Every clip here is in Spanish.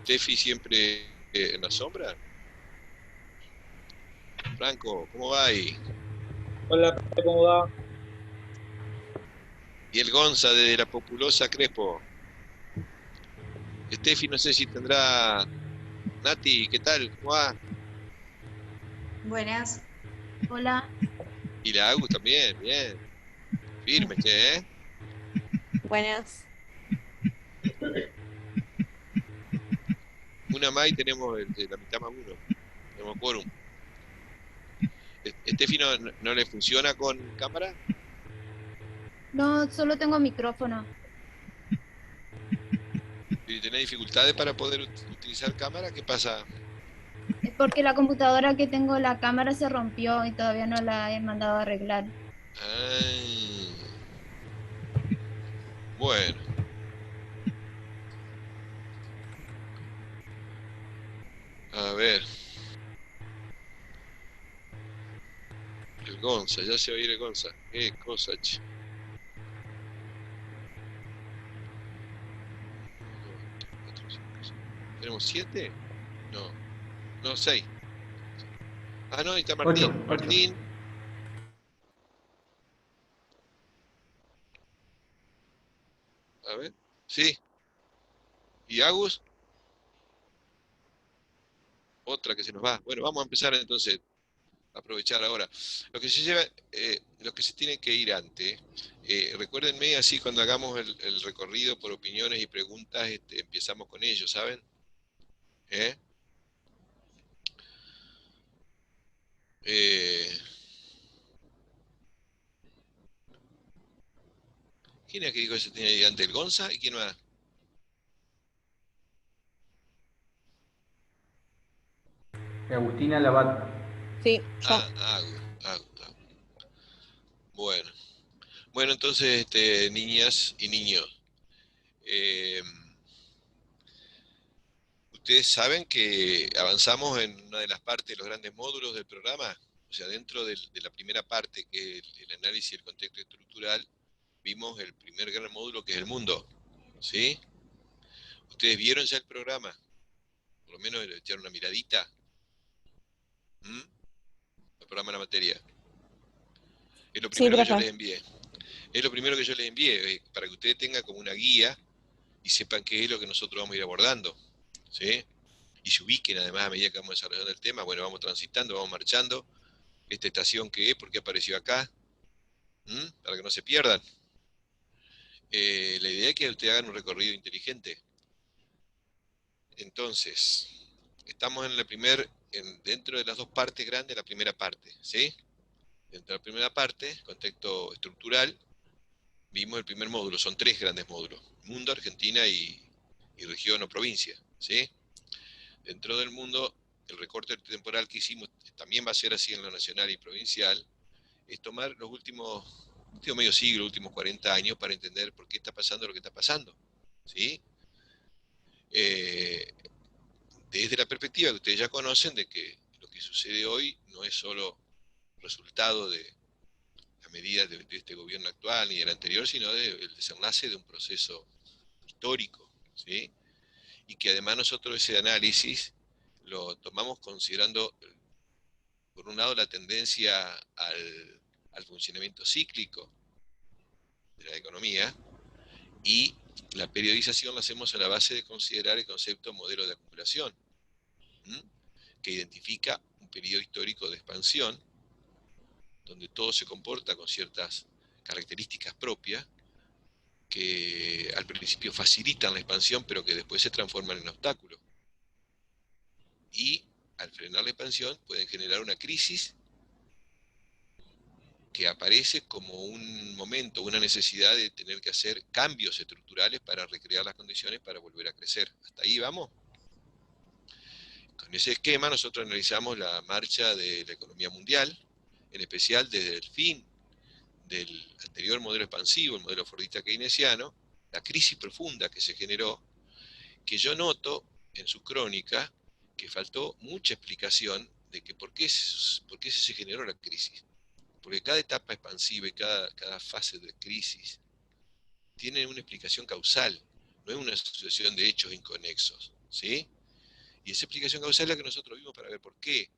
Tefi siempre en la sombra. Franco, ¿cómo va ahí? Hola, Pepe, ¿cómo va? Y el Gonza de la populosa Crespo. Steffi, no sé si tendrá. Nati, ¿qué tal? ¿Cómo va? Buenas. Hola, Y la Agus también, bien. Firme, che, ¿eh? Buenas. Una más y tenemos la mitad más uno. Tenemos quórum. ¿Steffi no le funciona con cámara? no, solo tengo micrófono. ¿Y tiene dificultades para poder utilizar cámara? ¿Qué pasa? Es porque la computadora que tengo, la cámara se rompió y todavía no la he mandado a arreglar. Ah, bueno, a ver. El Gonza, ya se va a ir el Gonza. Qué cosa, che. Cuatro, cinco, seis. ¿Tenemos siete? No, no, seis. Ah, no, ahí está Ocho, Martín. ocho. Martín, a ver. Sí. ¿Y Agus? Otra que se nos va. Bueno, vamos a empezar entonces a aprovechar ahora. Lo que se lleva, los que se tienen que ir antes, recuérdenme así cuando hagamos el recorrido por opiniones y preguntas, empezamos con ellos, ¿saben? ¿Eh? Eh, ¿Quién es que dijo que se tiene que ir antes? ¿El Gonza? ¿Y quién más? Agustina Labat. Sí, yo. Ah, Agus, Agus, Agus. Bueno. Bueno, entonces, niñas y niños, eh, ustedes saben que avanzamos en una de las partes de los grandes módulos del programa, o sea, dentro de la primera parte, que es el análisis del contexto estructural, vimos el primer gran módulo que es el mundo, ¿sí? Ustedes vieron ya el programa, por lo menos le echaron una miradita, ¿m? El programa de la materia. Es lo Sí, primero que yo profe. les envié. Es lo primero que yo les envié, para que ustedes tengan como una guía y sepan qué es lo que nosotros vamos a ir abordando, ¿sí? Y se ubiquen además a medida que vamos desarrollando el tema. Bueno, vamos transitando, vamos marchando. Esta estación que es, por qué apareció acá, para que no se pierdan. La idea es que ustedes hagan un recorrido inteligente. Entonces, estamos en dentro de las dos partes grandes, la primera parte, ¿sí? Dentro de la primera parte, contexto estructural, vimos el primer módulo, son tres grandes módulos, mundo, Argentina y región o provincia, ¿sí? Dentro del mundo, el recorte temporal que hicimos también va a ser así en lo nacional y provincial, es tomar los último medio siglo, últimos 40 años para entender por qué está pasando lo que está pasando, ¿sí? Eh, Desde la perspectiva que ustedes ya conocen de que lo que sucede hoy no es solo resultado de la medida de este gobierno actual ni del anterior, sino del desenlace de un proceso histórico, ¿sí? Y que además nosotros ese análisis lo tomamos considerando, por un lado, la tendencia al funcionamiento cíclico de la economía y la periodización la hacemos a la base de considerar el concepto modelo de acumulación, ¿m? Que identifica un periodo histórico de expansión donde todo se comporta con ciertas características propias que al principio facilitan la expansión pero que después se transforman en obstáculos. Y al frenar la expansión pueden generar una crisis que aparece como un momento, una necesidad de tener que hacer cambios estructurales para recrear las condiciones para volver a crecer. ¿Hasta ahí vamos? Con ese esquema nosotros analizamos la marcha de la economía mundial, en especial desde el fin del anterior modelo expansivo, el modelo fordista keynesiano, la crisis profunda que se generó, que yo noto en su crónica que faltó mucha explicación de que por qué se generó la crisis. Porque cada etapa expansiva y cada fase de crisis tiene una explicación causal, no es una sucesión de hechos inconexos. ¿sí? Y esa explicación causal es la que nosotros vimos para ver por qué.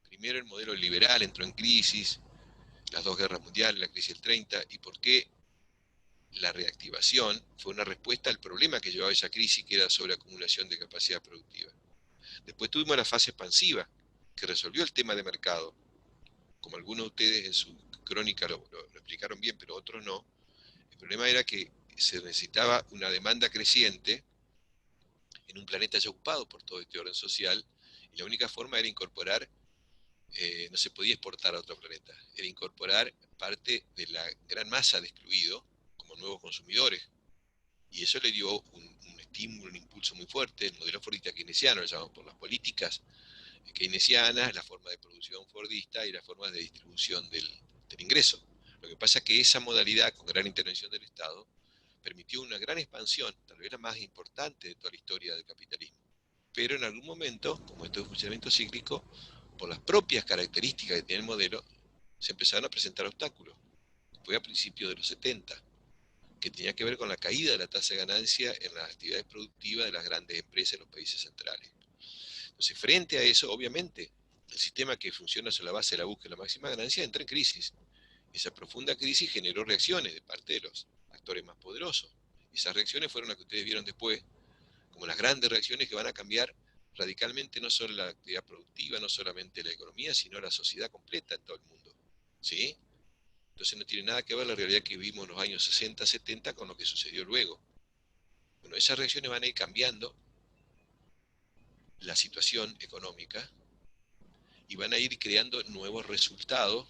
Primero el modelo liberal entró en crisis, las dos guerras mundiales, la crisis del 30, y por qué la reactivación fue una respuesta al problema que llevaba esa crisis, que era sobreacumulación de capacidad productiva. Después tuvimos la fase expansiva, que resolvió el tema de mercado, como algunos de ustedes en su crónica lo explicaron bien, pero otros no. El problema era que se necesitaba una demanda creciente en un planeta ya ocupado por todo este orden social, y la única forma era incorporar, no se podía exportar a otro planeta, era incorporar parte de la gran masa de excluidos como nuevos consumidores. Y eso le dio un estímulo, un impulso muy fuerte. El modelo fordista keynesiano, lo llamamos por las políticas keynesianas, la forma de producción fordista y las formas de distribución del ingreso. Lo que pasa es que esa modalidad, con gran intervención del Estado, permitió una gran expansión, tal vez la más importante de toda la historia del capitalismo. Pero en algún momento, como esto es funcionamiento cíclico, por las propias características que tiene el modelo, se empezaron a presentar obstáculos. Fue a principios de los 70, que tenía que ver con la caída de la tasa de ganancia en las actividades productivas de las grandes empresas en los países centrales. Entonces, frente a eso, obviamente, el sistema que funciona sobre la base de la búsqueda de la máxima ganancia entra en crisis. Esa profunda crisis generó reacciones de parte de los actores más poderosos. Y esas reacciones fueron las que ustedes vieron después, como las grandes reacciones que van a cambiar radicalmente no solo la actividad productiva, no solamente la economía, sino la sociedad completa en todo el mundo. ¿Sí? Entonces no tiene nada que ver la realidad que vivimos en los años 60, 70 con lo que sucedió luego. Bueno, esas reacciones van a ir cambiando la situación económica y van a ir creando nuevos resultados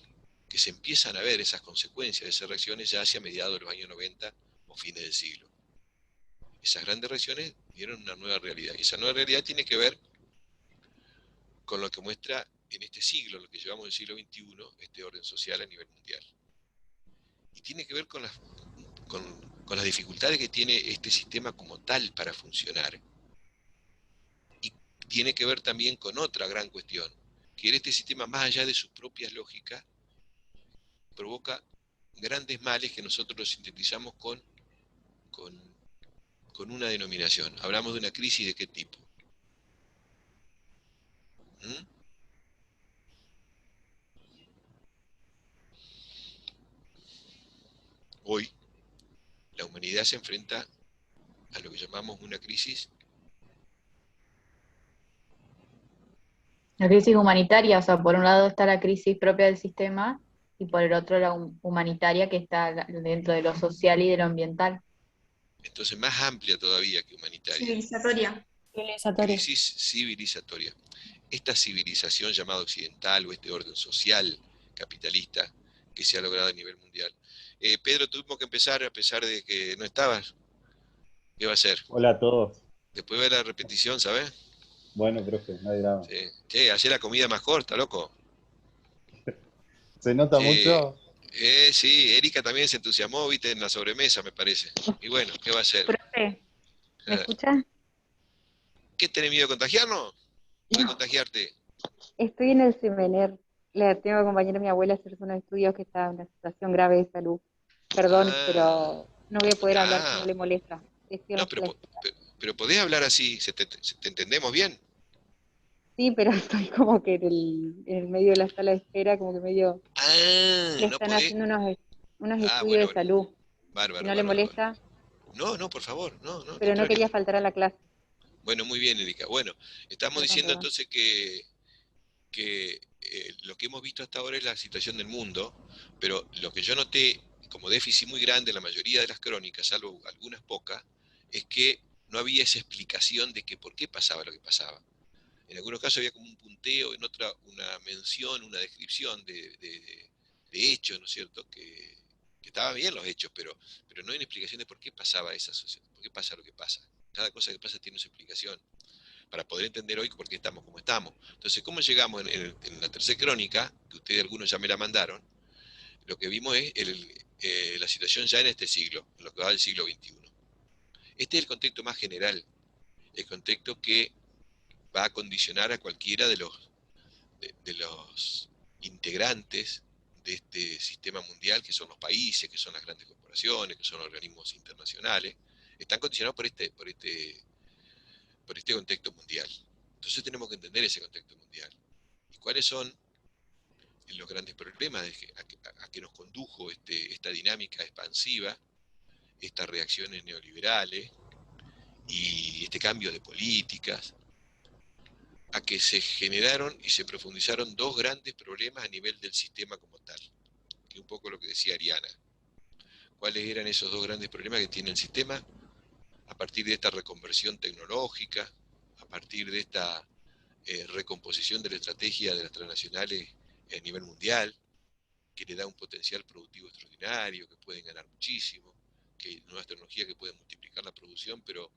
que se empiezan a ver esas consecuencias de esas reacciones ya hacia mediados de los años 90 o fines del siglo. Esas grandes reacciones dieron una nueva realidad y esa nueva realidad tiene que ver con lo que muestra en este siglo, lo que llevamos del siglo XXI, este orden social a nivel mundial. Y tiene que ver con las dificultades que tiene este sistema como tal para funcionar. Y tiene que ver también con otra gran cuestión, que este sistema, más allá de sus propias lógicas, provoca grandes males que nosotros los sintetizamos con, con una denominación. Hablamos de una crisis de qué tipo. ¿Mm? Hoy la humanidad se enfrenta a lo que llamamos una crisis. La crisis humanitaria, o sea, por un lado está la crisis propia del sistema y por el otro la humanitaria que está dentro de lo social y de lo ambiental. Entonces más amplia todavía que humanitaria. Civilizatoria. Civilizatoria. Crisis civilizatoria. Esta civilización llamada occidental o este orden social capitalista que se ha logrado a nivel mundial. Pedro, tuvimos que empezar a pesar de que no estabas. ¿Qué va a hacer? Hola a todos. Después de la repetición, ¿sabes? Bueno, profe, no hay drama. Sí. Che, hacé la comida más corta, loco. ¿Se nota Che, mucho? sí, Erika también se entusiasmó, viste, en la sobremesa, me parece. Y bueno, ¿qué va a hacer? Profe, ¿me escucha? ¿Qué tenés miedo de contagiarnos? ¿O de No, contagiarte? estoy en el Semener. Le tengo que acompañar a mi abuela a hacerse unos estudios que está en una situación grave de salud. Perdón, Ah, pero no voy a poder hablar si no ah. le molesta. Estoy en No, la sala de espera. pero podés hablar así, te entendemos bien. Sí, pero estoy como que en el medio de la sala de espera, como que medio Ah, le no están podés. haciendo unos Ah, estudios bueno, de bueno. salud. Si Bárbaro, no le bárbaro, bárbaro. molesta, No, no, por favor, no, no, al pero no contrario. quería faltar a la clase. Bueno, muy bien, Erika. Bueno, estamos Perdón, diciendo perdón. entonces que lo que hemos visto hasta ahora es la situación del mundo, pero lo que yo noté como déficit muy grande en la mayoría de las crónicas, salvo algunas pocas, es que no había esa explicación de que por qué pasaba lo que pasaba. En algunos casos había como un punteo, en otra una mención, una descripción de hechos, ¿no es cierto? Que estaban bien los hechos, pero no hay una explicación de por qué pasaba esa asociación, por qué pasa lo que pasa. Cada cosa que pasa tiene su explicación para poder entender hoy por qué estamos como estamos. Entonces, ¿cómo llegamos en la tercera crónica, que ustedes algunos ya me la mandaron? Lo que vimos es la situación ya en este siglo, en lo que va del siglo XXI. Este es el contexto más general, el contexto que va a condicionar a cualquiera de los integrantes de este sistema mundial, que son los países, que son las grandes corporaciones, que son los organismos internacionales, están condicionados por este contexto mundial. Entonces tenemos que entender ese contexto mundial. ¿Y cuáles son los grandes problemas a que nos condujo esta dinámica expansiva, estas reacciones neoliberales y este cambio de políticas? A que se generaron y se profundizaron dos grandes problemas a nivel del sistema como tal, que es un poco lo que decía Ariana. ¿Cuáles eran esos dos grandes problemas que tiene el sistema? A partir de esta reconversión tecnológica, a partir de esta recomposición de la estrategia de las transnacionales a nivel mundial, que le da un potencial productivo extraordinario, que pueden ganar muchísimo, que hay nuevas tecnologías que pueden multiplicar la producción, pero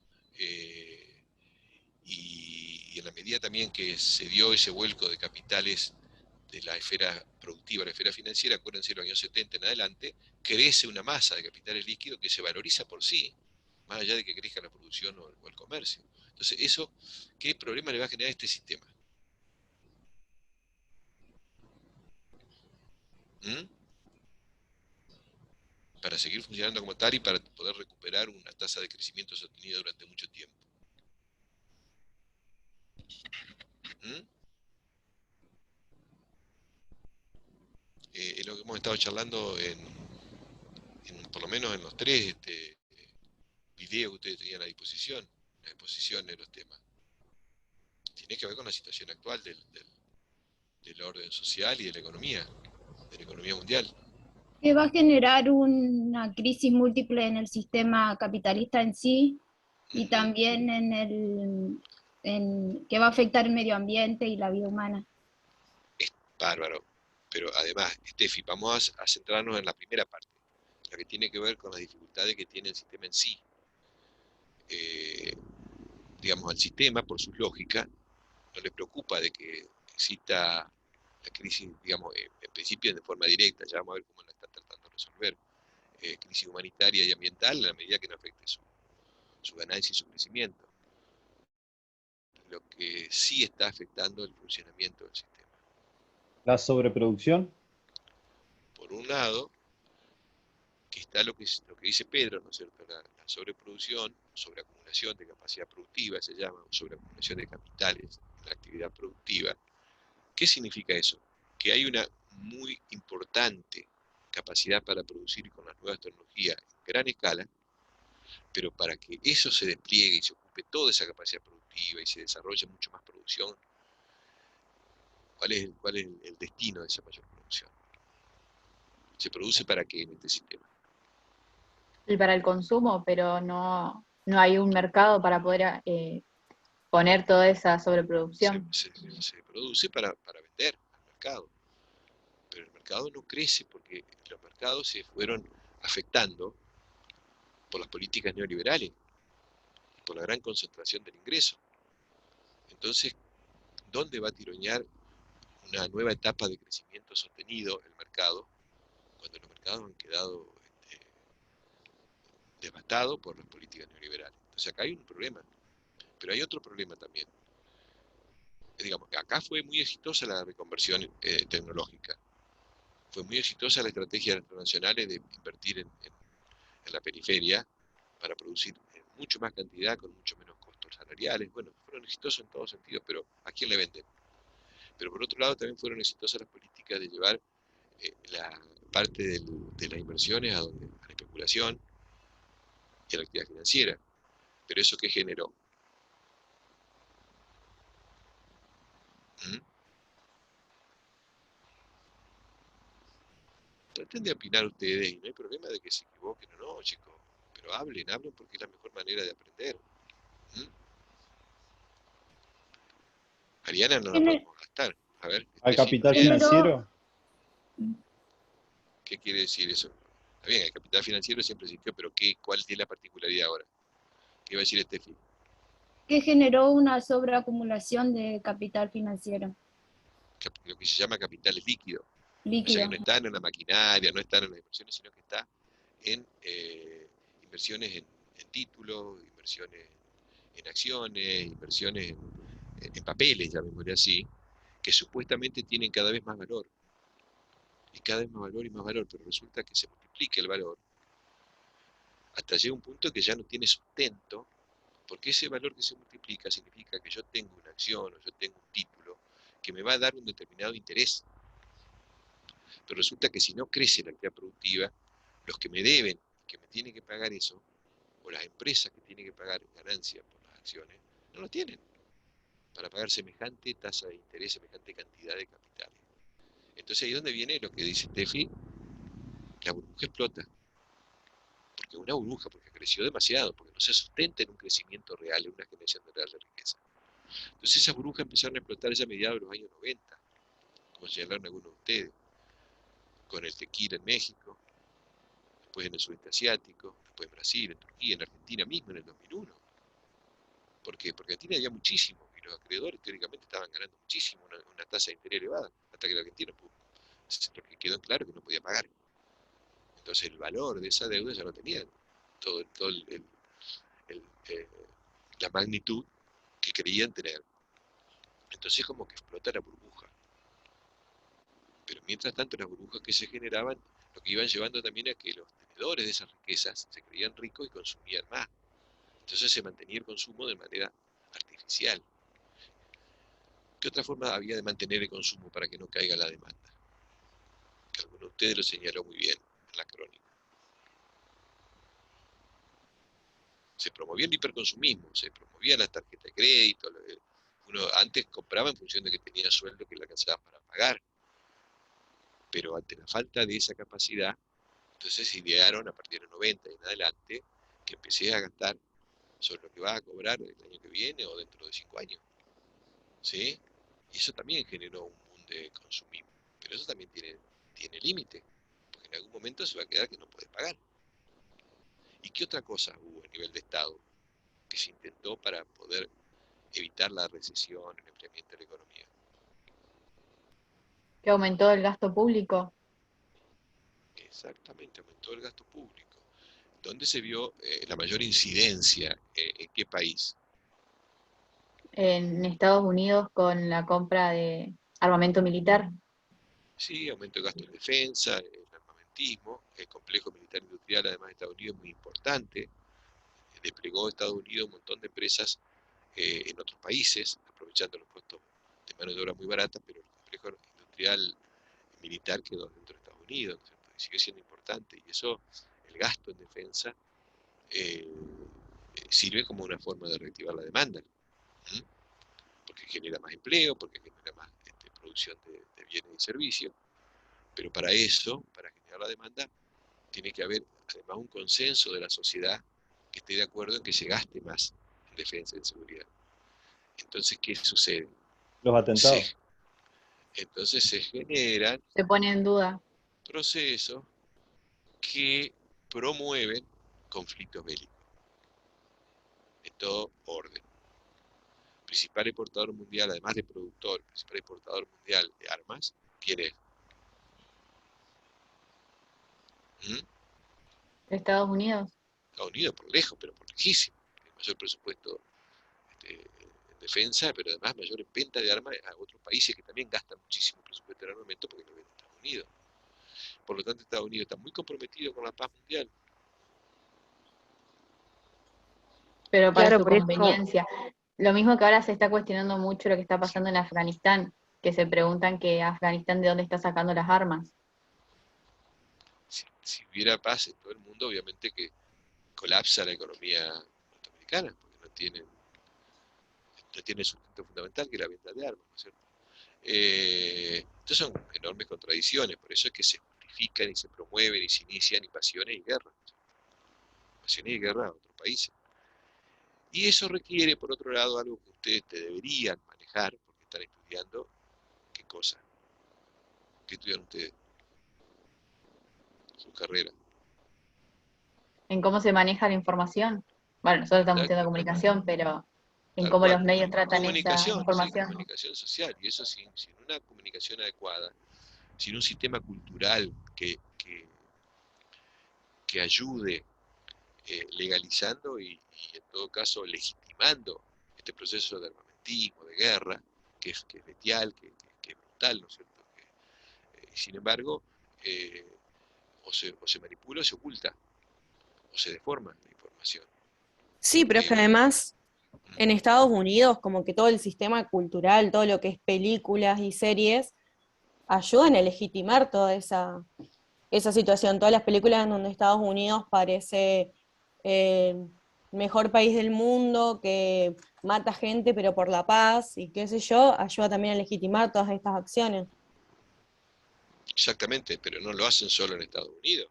y en la medida también que se dio ese vuelco de capitales de la esfera productiva a la esfera financiera, acuérdense, de los años 70 en adelante, crece una masa de capitales líquidos que se valoriza por sí, más allá de que crezca la producción o el comercio. Entonces, eso, ¿qué problema le va a generar a este sistema? ¿Mm? Para seguir funcionando como tal y para poder recuperar una tasa de crecimiento sostenida durante mucho tiempo. ¿Mm? Es lo que hemos estado charlando por lo menos en los tres videos que ustedes tenían a disposición, la exposición de los temas. Tiene que ver con la situación actual del orden social y de la economía mundial. Que va a generar una crisis múltiple en el sistema capitalista en sí y también que va a afectar el medio ambiente y la vida humana. Es bárbaro. Pero además, Steffi, vamos a centrarnos en la primera parte, la que tiene que ver con las dificultades que tiene el sistema en sí. Digamos, al sistema, por su lógica, no le preocupa de que exista la crisis, digamos, en principio de forma directa, ya vamos a ver cómo la está tratando de resolver, crisis humanitaria y ambiental, en la medida que no afecte su ganancia y su crecimiento. Lo que sí está afectando el funcionamiento del sistema. ¿La sobreproducción? Por un lado, que está lo que dice Pedro, ¿no es cierto? La sobreproducción, sobreacumulación de capacidad productiva, se llama, sobreacumulación de capitales en la actividad productiva. ¿Qué significa eso? Que hay una muy importante capacidad para producir con las nuevas tecnologías en gran escala, pero para que eso se despliegue y se ocupe toda esa capacidad productiva y se desarrolle mucho más producción, ¿cuál es el destino de esa mayor producción? ¿Se produce para qué en este sistema? Y para el consumo, pero no hay un mercado para poder poner toda esa sobreproducción. Se produce para vender al mercado, pero el mercado no crece porque los mercados se fueron afectando por las políticas neoliberales, por la gran concentración del ingreso. Entonces, ¿dónde va a tironear una nueva etapa de crecimiento sostenido el mercado cuando los mercados han quedado devastados por las políticas neoliberales? Entonces acá hay un problema, pero hay otro problema también. Digamos, acá fue muy exitosa la reconversión tecnológica, fue muy exitosa la estrategia de las transnacionales de invertir en la periferia para producir mucho más cantidad con mucho menos costos salariales. Bueno, fueron exitosos en todos sentidos, pero ¿a quién le venden? Pero por otro lado también fueron exitosas las políticas de llevar la parte de las inversiones a la especulación y a la actividad financiera. Pero eso ¿qué generó? ¿Mm? Traten de opinar ustedes y no hay problema de que se equivoquen o no, chicos. Pero hablen porque es la mejor manera de aprender. ¿Mm? Ariana no la podemos gastar. A ver, ¿Al Steffi, capital Ariana, financiero? ¿qué quiere decir eso? Está bien, el capital financiero siempre existió, pero ¿cuál es la particularidad ahora? ¿Qué va a decir Steffi? Que generó una sobreacumulación de capital financiero. Lo que se llama capitales líquidos. O sea Líquido. que no están en la maquinaria, no están en las inversiones, sino que está en inversiones en títulos, inversiones en acciones, inversiones en papeles, llamémosle así, que supuestamente tienen cada vez más valor. Y cada vez más valor, pero resulta que se multiplica el valor hasta llega un punto que ya no tiene sustento Porque ese valor que se multiplica significa que yo tengo una acción o yo tengo un título que me va a dar un determinado interés. Pero resulta que si no crece la actividad productiva, los que me deben, que me tienen que pagar eso, o las empresas que tienen que pagar ganancias por las acciones, no lo tienen para pagar semejante tasa de interés, semejante cantidad de capitales. Entonces ahí es donde viene lo que dice Steffi, la burbuja explota. Porque una burbuja, porque creció demasiado, porque no se sustenta en un crecimiento real, en una generación real de riqueza. Entonces esas burbujas empezaron a explotar ya a mediados de los años 90, como señalaron algunos de ustedes, con el tequila en México, después en el sudeste asiático, después en Brasil, en Turquía, en Argentina mismo en el 2001. ¿Por qué? Porque Argentina había muchísimo y los acreedores teóricamente estaban ganando muchísimo, una tasa de interés elevada, hasta que la Argentina pudo, porque quedó claro que no podía pagar. Entonces el valor de esa deuda ya no tenía todo el, la magnitud que creían tener. Entonces como que explota la burbuja. Pero mientras tanto las burbujas que se generaban, lo que iban llevando también a que los tenedores de esas riquezas se creían ricos y consumían más. Entonces se mantenía el consumo de manera artificial. ¿Qué otra forma había de mantener el consumo para que no caiga la demanda? Que alguno de ustedes lo señaló muy bien en la crónica. Se promovía el hiperconsumismo, se promovía las tarjetas de crédito. Uno antes compraba en función de que tenía sueldo que le alcanzaba para pagar. Pero ante la falta de esa capacidad, entonces se idearon a partir de los 90 y en adelante que empecé a gastar sobre lo que vas a cobrar el año que viene o dentro de 5 años. ¿Sí? Y eso también generó un boom de consumismo. Pero eso también tiene límite, porque en algún momento se va a quedar que no puedes pagar. ¿Y qué otra cosa hubo a nivel de Estado que se intentó para poder evitar la recesión, el enfriamiento de la economía? Que aumentó el gasto público. Exactamente, aumentó el gasto público. ¿Dónde se vio la mayor incidencia? ¿En qué país? En Estados Unidos con la compra de armamento militar. Sí, aumento de gasto en defensa, el armamentismo, el complejo militar industrial, además de Estados Unidos, es muy importante. Desplegó Estados Unidos un montón de empresas en otros países, aprovechando los costos de mano de obra muy barata, pero el complejo industrial militar quedó dentro de Estados Unidos, ¿no? Y sigue siendo importante. Y eso, el gasto en defensa, eh, sirve como una forma de reactivar la demanda, ¿m? Porque genera más empleo, porque genera más producción de bienes y servicios. Pero para eso, para generar la demanda, tiene que haber además un consenso de la sociedad que esté de acuerdo en que se gaste más en defensa y en seguridad. Entonces, ¿qué sucede? Los atentados. Entonces se generan Se pone en duda. procesos que promueven conflictos bélicos de todo orden. El principal exportador mundial, además de productor, el principal exportador mundial de armas, ¿quién es? ¿Mm? Estados Unidos. Estados Unidos, por lejos, pero por lejísimo. El mayor presupuesto en defensa, pero además mayor en venta de armas a otros países que también gastan muchísimo presupuesto en armamento porque lo venden Estados Unidos. Por lo tanto, Estados Unidos está muy comprometido con la paz mundial. Pero para Claro, su por eso, conveniencia. Lo mismo que ahora se está cuestionando mucho lo que está pasando en Afganistán, que se preguntan que Afganistán de dónde está sacando las armas. Si hubiera paz en todo el mundo, obviamente que colapsa la economía norteamericana, porque no tiene el sustento fundamental que es la venta de armas, ¿no es cierto? Entonces son enormes contradicciones, por eso es que se justifican y se promueven y se inician invasiones y guerras, ¿no? Invasiones y guerras a otros países. Y eso requiere, por otro lado, algo que ustedes te deberían manejar, porque están estudiando, ¿qué cosa? ¿Qué estudian ustedes? Su carrera. En cómo se maneja la información. Bueno, nosotros estamos estudiando Exactamente. comunicación, pero en Tal cómo cual. los medios tratan esa Comunicación, sí, información. comunicación social. Y eso sin una comunicación adecuada, sin un sistema cultural que ayude legalizando y en todo caso legitimando este proceso de armamentismo, de guerra, que es bestial, que es brutal, ¿no es cierto? Sin embargo, eh, o se manipula o se oculta, o se deforma la información. Sí, pero es que Porque, además En Estados Unidos, como que todo el sistema cultural, todo lo que es películas y series, ayudan a legitimar toda esa situación. Todas las películas en donde Estados Unidos parece el mejor país del mundo, que mata gente pero por la paz y qué sé yo, ayuda también a legitimar todas estas acciones. Exactamente, pero no lo hacen solo en Estados Unidos.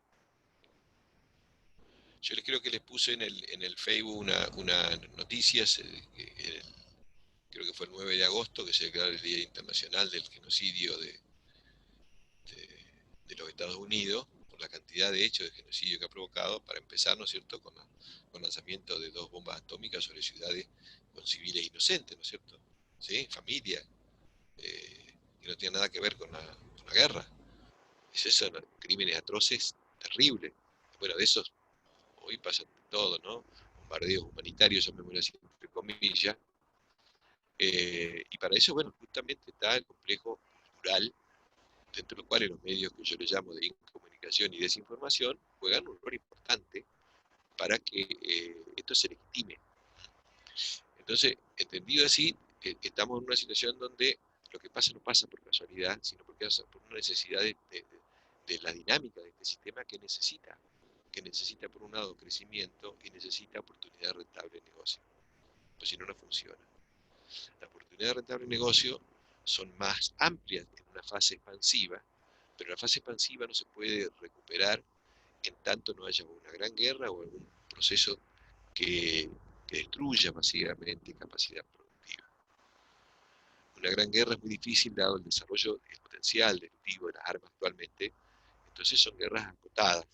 Yo les creo que les puse en el Facebook una noticias, creo que fue el 9 de agosto, que se declara el Día Internacional del Genocidio de los Estados Unidos, por la cantidad de hechos de genocidio que ha provocado, para empezar, ¿no es cierto?, con lanzamiento de 2 bombas atómicas sobre ciudades con civiles inocentes, ¿no es cierto? ¿Sí? Familia, que no tiene nada que ver con la guerra. Es eso, ¿no? Crímenes atroces, terribles. Bueno, de esos hoy pasan todo, ¿no? Bombardeos humanitarios, llamémoslo así, entre comillas. Y para eso, bueno, justamente está el complejo cultural, dentro de los cuales los medios que yo le llamo de incomunicación y desinformación juegan un rol importante para que esto se legitime. Entonces, entendido así, estamos en una situación donde lo que pasa no pasa por casualidad, sino porque pasa por una necesidad de la dinámica de este sistema que necesita por un lado crecimiento y necesita oportunidad rentable de negocio. Pues si no, no funciona. Las oportunidades rentables de negocio son más amplias en una fase expansiva, pero la fase expansiva no se puede recuperar en tanto no haya una gran guerra o algún proceso que destruya masivamente capacidad productiva. Una gran guerra es muy difícil dado el desarrollo, el potencial destructivo de las armas actualmente, entonces son guerras acotadas,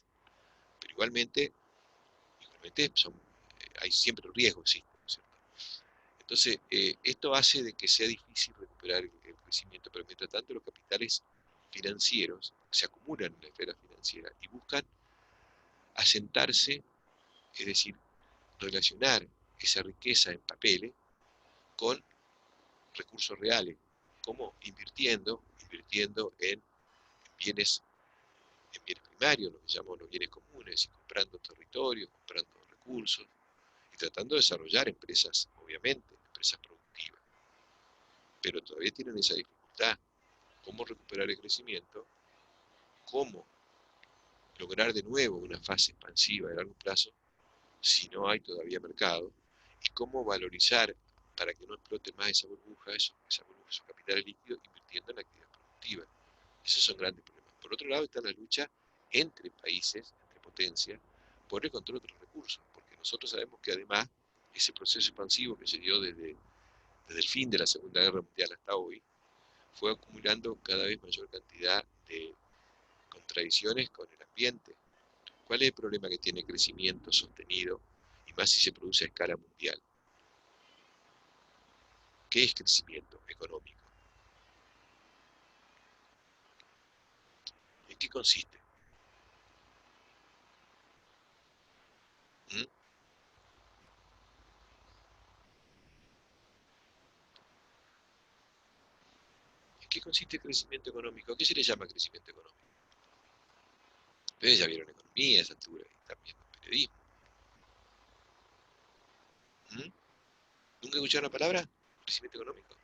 pero igualmente son, hay siempre un riesgo, existe, ¿no es cierto? Entonces, esto hace de que sea difícil recuperar el crecimiento, pero mientras tanto los capitales financieros se acumulan en la esfera financiera y buscan asentarse, es decir, relacionar esa riqueza en papeles con recursos reales, como invirtiendo bienes, en bienes primarios, lo que llamamos los bienes comunes, y comprando territorios, comprando recursos, y tratando de desarrollar empresas, obviamente, empresas productivas. Pero todavía tienen esa dificultad. ¿Cómo recuperar el crecimiento? ¿Cómo lograr de nuevo una fase expansiva de largo plazo si no hay todavía mercado? ¿Y cómo valorizar para que no explote más esa burbuja, esos capitales líquidos, invirtiendo en la actividad productiva? Esos son grandes problemas. Por otro lado está la lucha entre países, entre potencias, por el control de los recursos, porque nosotros sabemos que además ese proceso expansivo que se dio desde el fin de la Segunda Guerra Mundial hasta hoy, fue acumulando cada vez mayor cantidad de contradicciones con el ambiente. ¿Cuál es el problema que tiene crecimiento sostenido, y más si se produce a escala mundial? ¿Qué es crecimiento económico? ¿En qué consiste? ¿Mm? ¿En qué consiste el crecimiento económico? ¿A qué se le llama crecimiento económico? Ustedes ya vieron economía a esa altura y están viendo periodismo. ¿Mm? ¿Nunca escucharon la palabra crecimiento económico?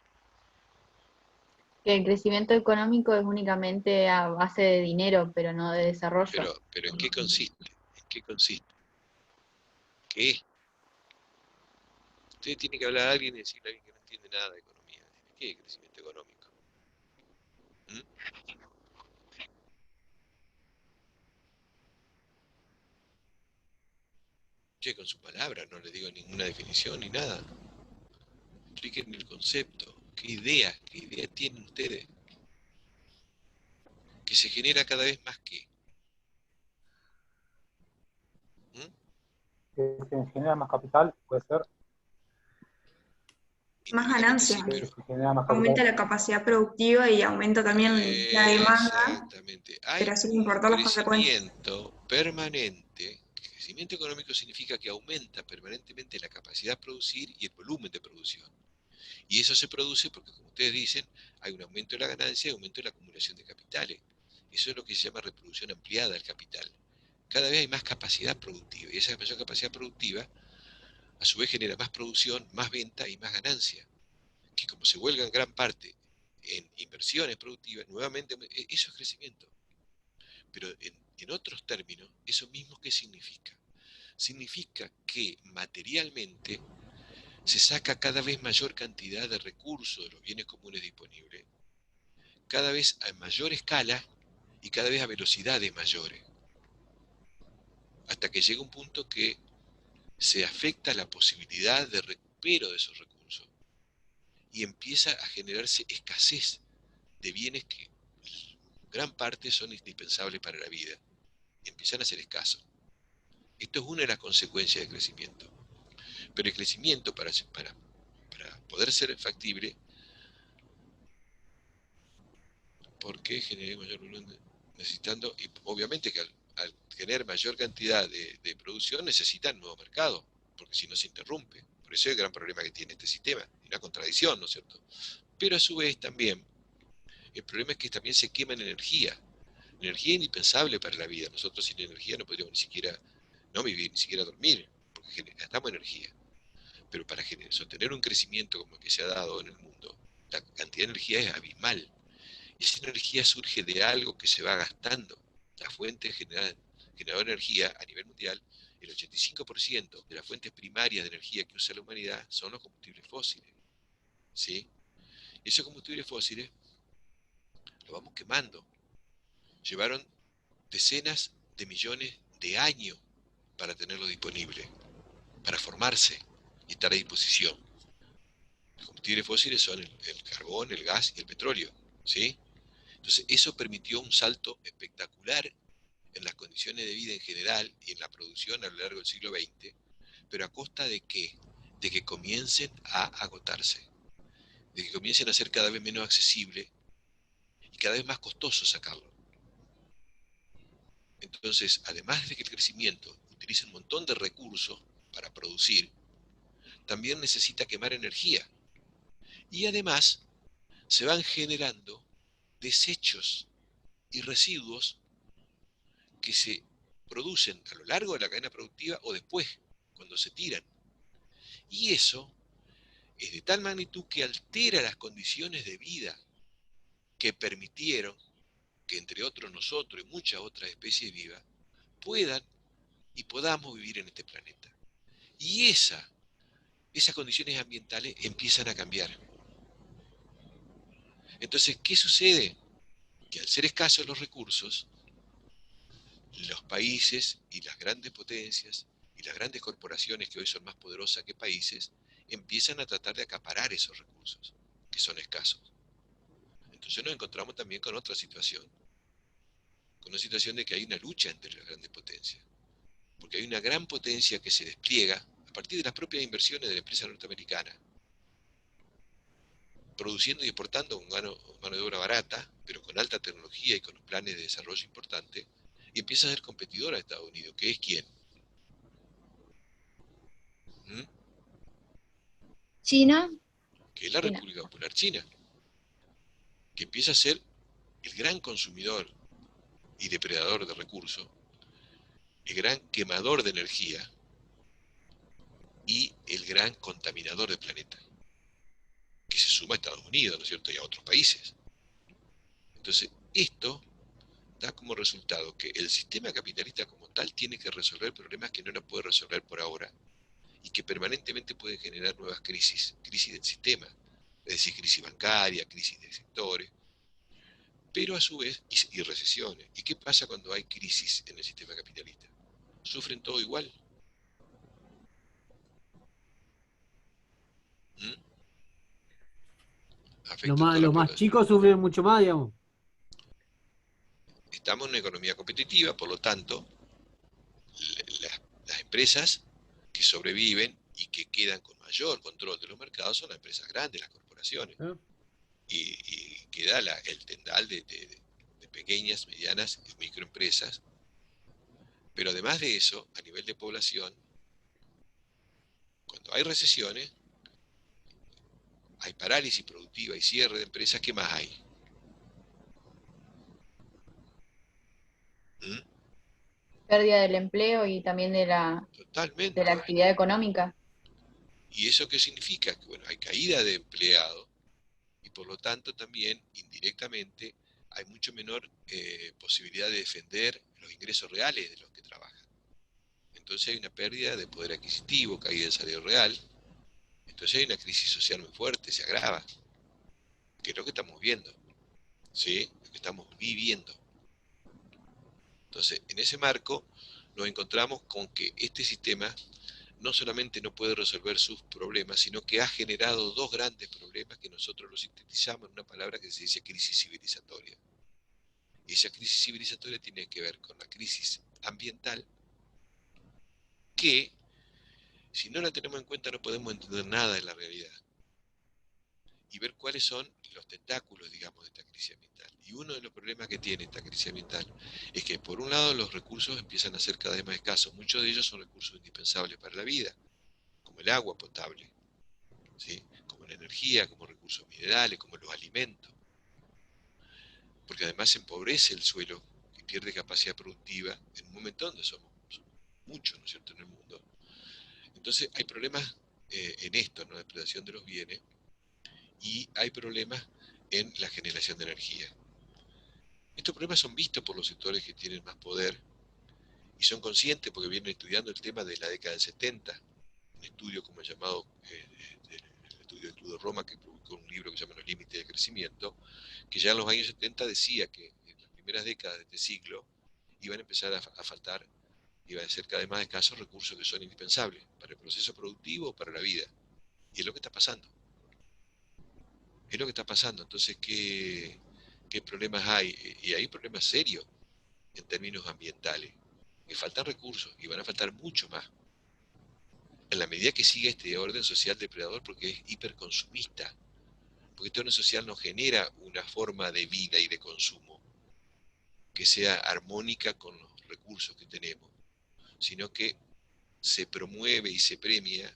Que el crecimiento económico es únicamente a base de dinero, pero no de desarrollo. Pero ¿en qué consiste? ¿En qué consiste? ¿Qué es? Usted tiene que hablar a alguien y decirle a alguien que no entiende nada de economía. ¿Qué es crecimiento económico? ¿Mm? Che, con su palabra, no le digo ninguna definición ni nada. Expliquen el concepto. ¿Qué idea tienen ustedes? Que se genera cada vez más que. ¿Mm? Que se genera más capital, puede ser. Más Indudablemente sí, ganancia, Que pero se genera más aumenta capital. la capacidad productiva y aumenta también la demanda, exactamente. pero Hay sin un importar las consecuencias. crecimiento permanente. El crecimiento económico significa que aumenta permanentemente la capacidad de producir y el volumen de producción. Y eso se produce porque, como ustedes dicen, hay un aumento de la ganancia y un aumento de la acumulación de capitales. Eso es lo que se llama reproducción ampliada del capital. Cada vez hay más capacidad productiva y esa mayor capacidad productiva a su vez genera más producción, más venta y más ganancia, que como se vuelga en gran parte en inversiones productivas, nuevamente, eso es crecimiento. Pero en otros términos, ¿eso mismo qué significa? Significa que materialmente se saca cada vez mayor cantidad de recursos de los bienes comunes disponibles, cada vez a mayor escala y cada vez a velocidades mayores, hasta que llega un punto que se afecta la posibilidad de recupero de esos recursos y empieza a generarse escasez de bienes que en gran parte son indispensables para la vida, empiezan a ser escasos. Esto es una de las consecuencias del crecimiento. Pero el crecimiento, para poder ser factible, porque genere mayor volumen, necesitando, y obviamente que al tener mayor cantidad de producción necesitan nuevo mercado, porque si no se interrumpe. Por eso es el gran problema que tiene este sistema, una contradicción, ¿no es cierto? Pero a su vez también, el problema es que también se quema energía indispensable para la vida. Nosotros sin energía no podríamos ni siquiera no vivir, ni siquiera dormir, porque gastamos energía. Pero para sostener un crecimiento como el que se ha dado en el mundo, la cantidad de energía es abismal. Y esa energía surge de algo que se va gastando. La fuente generadora de energía a nivel mundial, el 85% de las fuentes primarias de energía que usa la humanidad son los combustibles fósiles. ¿Sí? Y esos combustibles fósiles los vamos quemando. Llevaron decenas de millones de años para tenerlo disponible, para formarse y estar a disposición. Los combustibles fósiles son el carbón, el gas y el petróleo, ¿sí? Entonces eso permitió un salto espectacular en las condiciones de vida en general y en la producción a lo largo del siglo XX, pero a costa de ¿qué? De que comiencen a agotarse, de que comiencen a ser cada vez menos accesibles y cada vez más costoso sacarlo. Entonces, además de que el crecimiento utiliza un montón de recursos para producir, también necesita quemar energía. Y además se van generando desechos y residuos que se producen a lo largo de la cadena productiva o después, cuando se tiran. Y eso es de tal magnitud que altera las condiciones de vida que permitieron que entre otros nosotros y muchas otras especies vivas puedan y podamos vivir en este planeta. Y esas condiciones ambientales empiezan a cambiar. Entonces, ¿qué sucede? Que al ser escasos los recursos, los países y las grandes potencias y las grandes corporaciones que hoy son más poderosas que países, empiezan a tratar de acaparar esos recursos, que son escasos. Entonces nos encontramos también con otra situación, con una situación de que hay una lucha entre las grandes potencias, porque hay una gran potencia que se despliega a partir de las propias inversiones de la empresa norteamericana, produciendo y exportando con mano de obra barata, pero con alta tecnología y con planes de desarrollo importantes, y empieza a ser competidora de Estados Unidos, que es ¿quién? ¿Mm? China. Que es la República Popular China, que empieza a ser el gran consumidor y depredador de recursos, el gran quemador de energía y el gran contaminador del planeta, que se suma a Estados Unidos, ¿no es cierto?, y a otros países. Entonces, esto da como resultado que el sistema capitalista como tal tiene que resolver problemas que no lo puede resolver por ahora y que permanentemente pueden generar nuevas crisis del sistema, es decir, crisis bancaria, crisis de sectores, pero a su vez, y recesiones. ¿Y qué pasa cuando hay crisis en el sistema capitalista? ¿Sufren todo igual? ¿Mm? Afecta a toda la Los más población. chicos sufren mucho más, digamos. Estamos en una economía competitiva, por lo tanto, las empresas que sobreviven y que quedan con mayor control de los mercados son las empresas grandes, las corporaciones. Y queda el tendal de pequeñas, medianas y microempresas. Pero además de eso, a nivel de población, cuando hay recesiones, hay parálisis productiva y cierre de empresas, ¿qué más hay? Pérdida del empleo y también de la Totalmente. actividad económica. ¿Y eso qué significa? Que bueno, hay caída de empleados y por lo tanto también indirectamente hay mucho menor posibilidad de defender los ingresos reales de los que trabajan. Entonces hay una pérdida de poder adquisitivo, caída del salario real, entonces hay una crisis social muy fuerte, se agrava, que es lo que estamos viendo, ¿sí? Lo que estamos viviendo. Entonces, en ese marco nos encontramos con que este sistema no solamente no puede resolver sus problemas, sino que ha generado dos grandes problemas que nosotros los sintetizamos en una palabra que se dice crisis civilizatoria. Y esa crisis civilizatoria tiene que ver con la crisis ambiental, que si no la tenemos en cuenta no podemos entender nada de la realidad y ver cuáles son los tentáculos, digamos, de esta crisis ambiental. Y uno de los problemas que tiene esta crisis ambiental es que, por un lado, los recursos empiezan a ser cada vez más escasos. Muchos de ellos son recursos indispensables para la vida, como el agua potable, ¿sí? Como la energía, como recursos minerales, como los alimentos. Porque además se empobrece el suelo y pierde capacidad productiva en un momento donde somos muchos, ¿no es cierto?, en el mundo. Entonces hay problemas en esto, ¿no?, de depredación de los bienes, y hay problemas en la generación de energía. Estos problemas son vistos por los sectores que tienen más poder y son conscientes porque vienen estudiando el tema de la década del 70, un estudio como el llamado el estudio de Tudor Roma, que publicó un libro que se llama Los límites del crecimiento, que ya en los años 70 decía que en las primeras décadas de este siglo iban a empezar a faltar, iban a ser cada vez más escasos recursos que son indispensables para el proceso productivo o para la vida. Y es lo que está pasando. Es lo que está pasando. Entonces, ¿qué problemas hay? Y hay problemas serios en términos ambientales, que faltan recursos y van a faltar mucho más. En la medida que siga este orden social depredador, porque es hiperconsumista, porque este orden social no genera una forma de vida y de consumo que sea armónica con los recursos que tenemos, sino que se promueve y se premia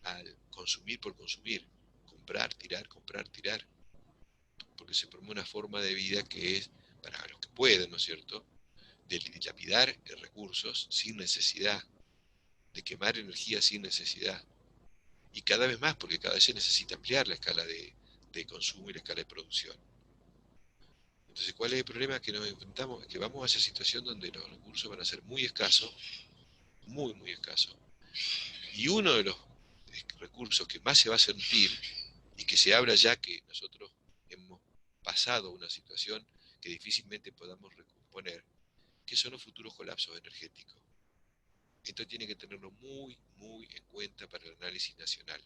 al consumir por consumir, comprar, tirar, porque se promueve una forma de vida que es para los que pueden, ¿no es cierto?, de dilapidar recursos sin necesidad, de quemar energía sin necesidad, y cada vez más, porque cada vez se necesita ampliar la escala de consumo y la escala de producción. Entonces, ¿cuál es el problema que nos enfrentamos? Que vamos a esa situación donde los recursos van a ser muy escasos, muy, muy escasos. Y uno de los recursos que más se va a sentir, y que se habla ya que nosotros hemos pasado una situación que difícilmente podamos recomponer, que son los futuros colapsos energéticos. Esto tiene que tenerlo muy, muy en cuenta para el análisis nacional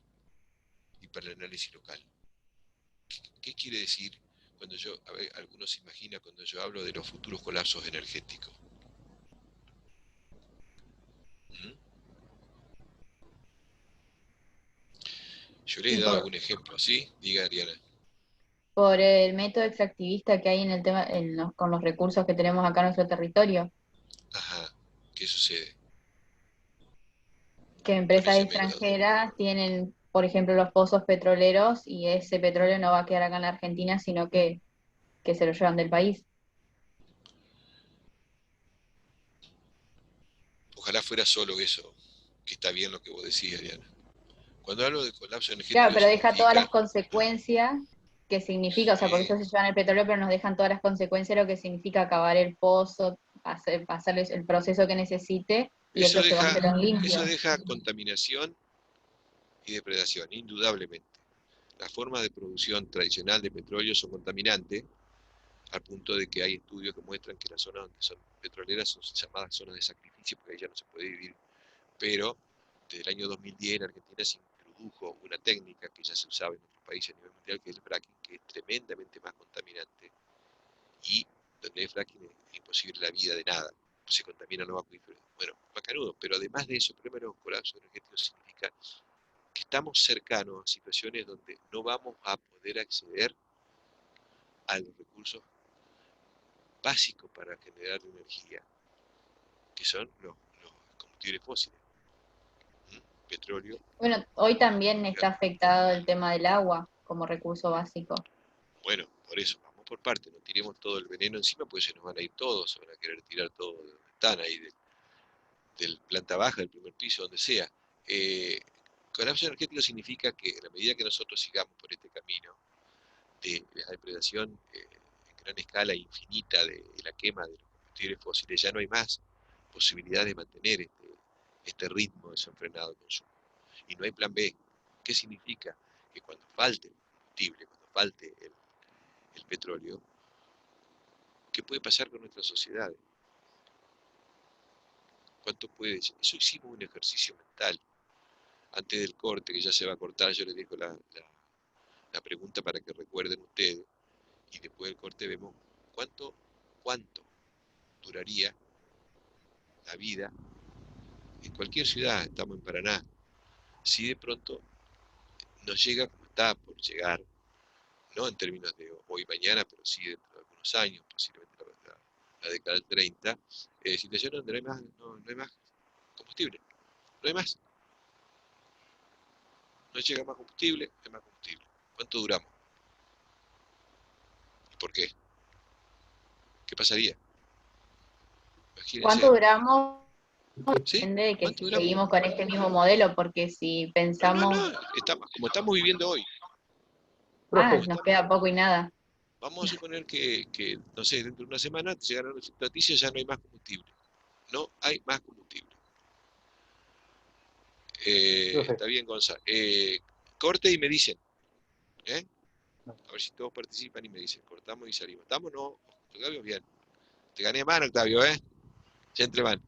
y para el análisis local. ¿Qué quiere decir cuando a ver, algunos se imaginan cuando yo hablo de los futuros colapsos energéticos? ¿Mm? Yo les he dado algún ejemplo, ¿sí? Diga, Ariana. Por el método extractivista que hay en el tema, con los recursos que tenemos acá en nuestro territorio, Ajá, ¿qué sucede que con empresas ese método? extranjeras tienen, por ejemplo, los pozos petroleros y ese petróleo no va a quedar acá en la Argentina, sino que se lo llevan del país. Ojalá fuera solo eso, que está bien lo que vos decís, Ariana. Cuando hablo de colapso Claro, energético pero deja todas las significa consecuencias que significa, o sea, porque ellos se llevan el petróleo, pero nos dejan todas las consecuencias de lo que significa acabar el pozo, pasarles el proceso que necesite y eso ellos llevárselo en eso limpio. deja contaminación y depredación, indudablemente. Las formas de producción tradicional de petróleo son contaminantes, al punto de que hay estudios que muestran que las zonas donde son petroleras son llamadas zonas de sacrificio, porque ahí ya no se puede vivir. Pero desde el año 2010 en Argentina se introdujo una técnica que ya se usaba en otros países a nivel mundial, que es el fracking, que es tremendamente más contaminante, y donde hay fracking es imposible la vida de nada, se contamina los acuíferos. Bueno, macanudo, pero además de eso, el problema de los colapsos energéticos significa que estamos cercanos a situaciones donde no vamos a poder acceder a los recursos básicos para generar energía, que son los combustibles fósiles, petróleo, Bueno, hoy también gas. está afectado el tema del agua como recurso básico. Bueno, por eso, vamos por parte, no tiremos todo el veneno encima, porque se nos van a ir todos, se van a querer tirar todo de donde están, ahí del planta baja, del primer piso, donde sea. Colapso energético significa que en la medida que nosotros sigamos por este camino de la depredación en gran escala infinita de la quema de los combustibles fósiles, ya no hay más posibilidad de mantener este ritmo desenfrenado de consumo. Y no hay plan B. ¿Qué significa? Que cuando falte el combustible, cuando falte el petróleo, ¿qué puede pasar con nuestras sociedades? ¿Cuánto puede? Eso hicimos un ejercicio mental. Antes del corte, que ya se va a cortar, yo les dejo la pregunta para que recuerden ustedes, y después del corte vemos cuánto duraría la vida en cualquier ciudad. Estamos en Paraná, si de pronto nos llega como está por llegar, no en términos de hoy y mañana, pero sí dentro de algunos años, posiblemente la década del 30, situaciones donde no hay más combustible, no hay más. No llega más combustible, no hay más combustible. ¿Cuánto duramos? ¿Y por qué? ¿Qué pasaría? Imagínense. ¿Cuánto duramos? ¿Sí? Depende de que ¿Cuánto si duramos? seguimos con este mismo modelo, porque si pensamos, Como estamos viviendo hoy. nos queda poco y nada. Vamos a suponer que, no sé, dentro de una semana llegaron las noticias, ya no hay más combustible. No hay más combustible. Está bien, Gonza. Corte y me dicen. A ver si todos participan y me dicen. Cortamos y salimos. ¿Estamos? No. Octavio, bien. Te gané mano, Octavio, Ya entre man.